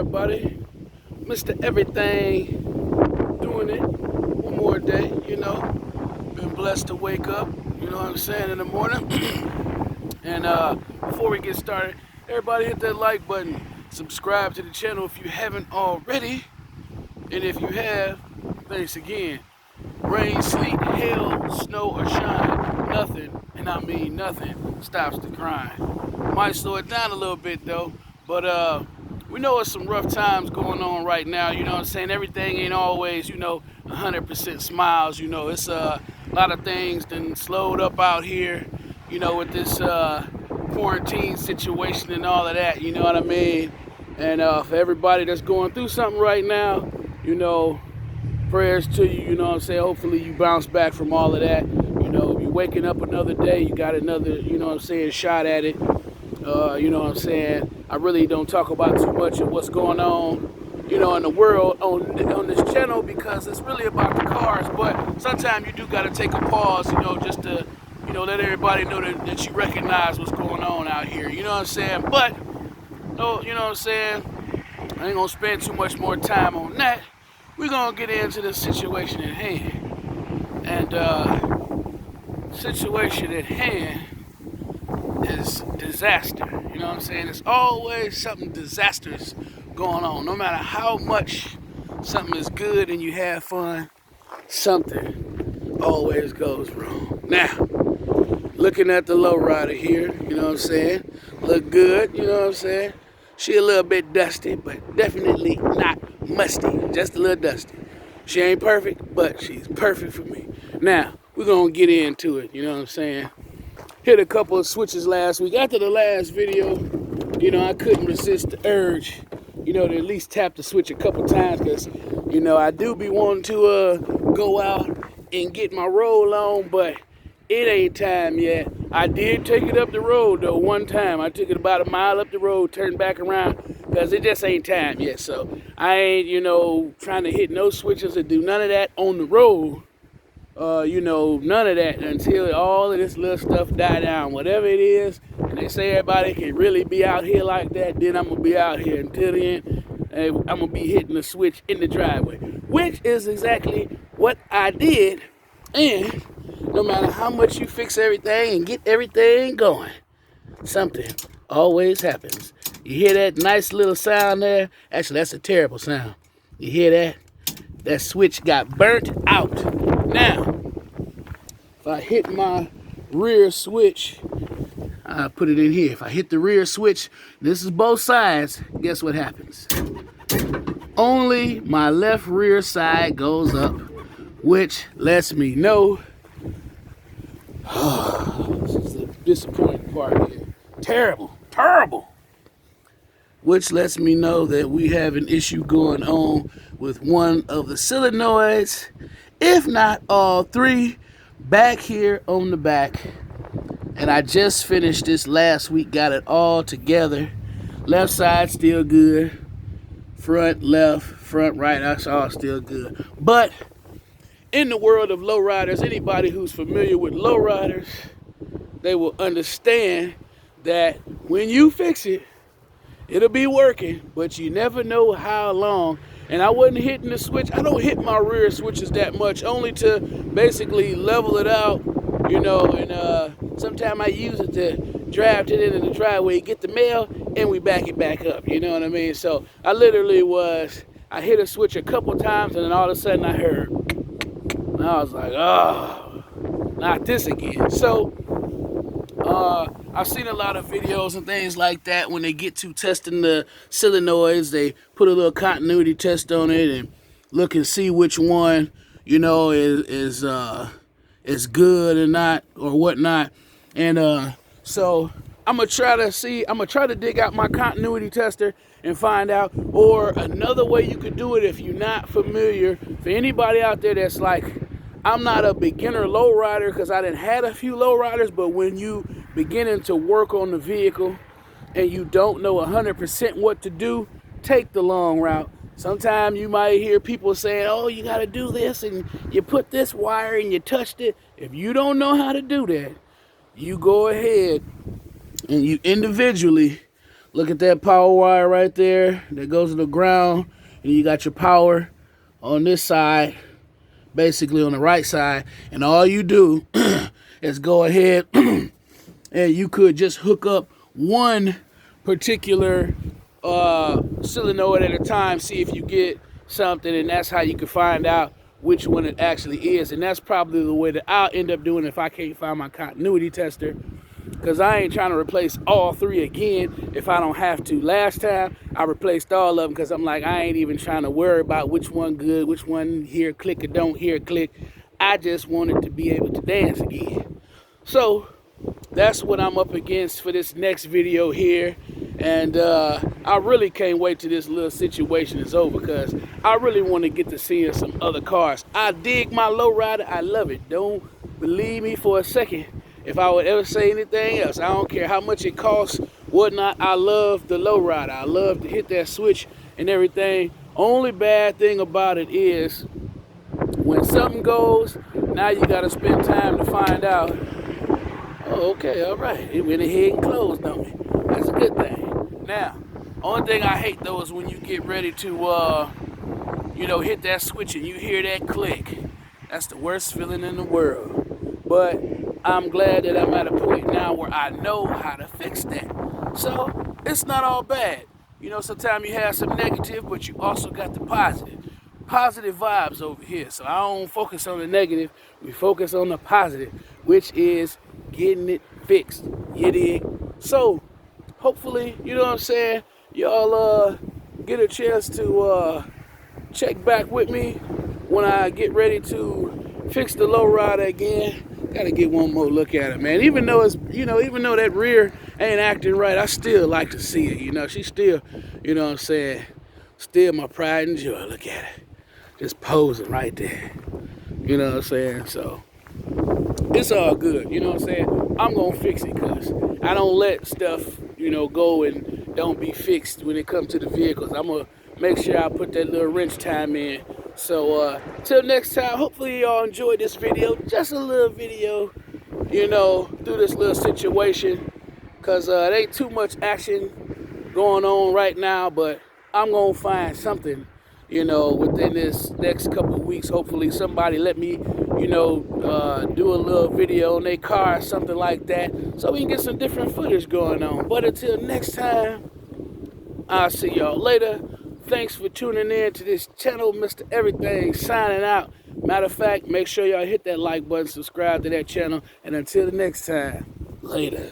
everybody? Mr. Everything, doing it one more day, Been blessed to wake up, you know what I'm saying, in the morning. And before we get started, everybody hit that like button. Subscribe to the channel if you haven't already. And if you have, thanks again. Rain, sleet, hail, snow, or shine, nothing, and I mean nothing, stops the grind. Might slow it down a little bit though, but we know it's some rough times going on right now, you know what I'm saying? Everything ain't always, 100% smiles, it's a lot of things done slowed up out here, with this quarantine situation and all of that, you know what I mean? And for everybody that's going through something right now, prayers to you, you know what I'm saying? Hopefully you bounce back from all of that. You're waking up another day, you got another, shot at it. You know what I'm saying? I really don't talk about too much of what's going on, in the world on this channel because it's really about the cars. But sometimes you do got to take a pause, just to, let everybody know that you recognize what's going on out here. You know what I'm saying? But, no, you know what I'm saying? I ain't going to spend too much more time on that. We're going to get into the situation at hand. And situation at hand is disaster. You know what I'm saying? There's always something disastrous going on. No matter how much something is good and you have fun, something always goes wrong. Now, looking at the Lowrider here, you know what I'm saying? Look good, you know what I'm saying? She a little bit dusty, but definitely not musty. Just a little dusty. She ain't perfect, but she's perfect for me. Now, we're going to get into it, you know what I'm saying? Hit a couple of switches last week. After the last video, I couldn't resist the urge, to at least tap the switch a couple times because, I do be wanting to go out and get my roll on, but it ain't time yet. I did take it up the road, though, one time. I took it about a mile up the road, turned back around, because it just ain't time yet. So I ain't, trying to hit no switches or do none of that on the road. None of that until all of this little stuff die down. Whatever it is, and they say everybody can really be out here like that, then I'm going to be out here. Until then, I'm going to be hitting the switch in the driveway, which is exactly what I did. And no matter how much you fix everything and get everything going, something always happens. You hear that nice little sound there? Actually, that's a terrible sound. You hear that? That switch got burnt out. Now, if I hit my rear switch, I put it in here. If I hit the rear switch, this is both sides, guess what happens? Only my left rear side goes up, which lets me know, this is the disappointing part here. Terrible. Which lets me know that we have an issue going on with one of the solenoids, if not all three, back here on the back. And I just finished this last week, got it all together. Left side still good. Front, left, front, right, that's all still good. But in the world of lowriders, anybody who's familiar with lowriders, they will understand that when you fix it, it'll be working, but you never know how long. And I wasn't hitting the switch. I don't hit my rear switches that much, only to basically level it out, and sometimes I use it to drive to the end of the driveway, get the mail, and we back it back up, you know what I mean? So I hit a switch a couple times, and then all of a sudden I heard, and I was like, oh, not this again. So I've seen a lot of videos and things like that when they get to testing the solenoids. They put a little continuity test on it and look and see which one, is good or not or whatnot. And so I'm gonna try to dig out my continuity tester and find out, or another way you could do it if you're not familiar. For anybody out there that's like, I'm not a beginner lowrider because I done had a few lowriders, but when you beginning to work on the vehicle and you don't know 100% what to do, take the long route. Sometimes you might hear people saying, oh, you got to do this and you put this wire and you touched it. If you don't know how to do that, you go ahead and you individually Look at that power wire right there that goes to the ground. And you got your power on this side, basically on the right side. And all you do is go ahead and you could just hook up one particular solenoid at a time, see if you get something, and that's how you can find out which one it actually is. And that's probably the way that I'll end up doing if I can't find my continuity tester, because I ain't trying to replace all three again if I don't have to. Last time I replaced all of them because I'm like, I ain't even trying to worry about which one good, which one here click or don't here click. I just wanted to be able to dance again. So that's what I'm up against for this next video here. And I really can't wait till this little situation is over, because I really want to get to seeing some other cars. I dig my Lowrider. I love it. Don't believe me for a second if I would ever say anything else. I don't care how much it costs, whatnot. I love the Lowrider. I love to hit that switch and everything. Only bad thing about it is when something goes, now you got to spend time to find out. Oh, okay, all right. It went ahead and closed on me. That's a good thing. Now, only thing I hate though is when you get ready to, hit that switch and you hear that click. That's the worst feeling in the world. But I'm glad that I'm at a point now where I know how to fix that. So it's not all bad. Sometimes you have some negative, but you also got the positive. Positive vibes over here. So I don't focus on the negative. We focus on the positive, which is getting it fixed. You dig? So hopefully, y'all get a chance to check back with me when I get ready to fix the Lowrider again. Gotta get one more look at it, man. Even though even though that rear ain't acting right, I still like to see it. She's still, still my pride and joy. Look at it. Just posing right there. So it's all good. I'm gonna fix it, because I don't let stuff, go and don't be fixed when it comes to the vehicles. I'm gonna make sure I put that little wrench time in. So till next time, hopefully y'all enjoyed this video. Just a little video, through this little situation, because there ain't too much action going on right now, but I'm gonna find something, within this next couple of weeks. Hopefully somebody let me, do a little video on their car or something like that, so we can get some different footage going on. But until next time, I'll see y'all later. Thanks for tuning in to this channel, Mr. Everything, signing out. Matter of fact, make sure y'all hit that like button, subscribe to that channel, and until the next time, later.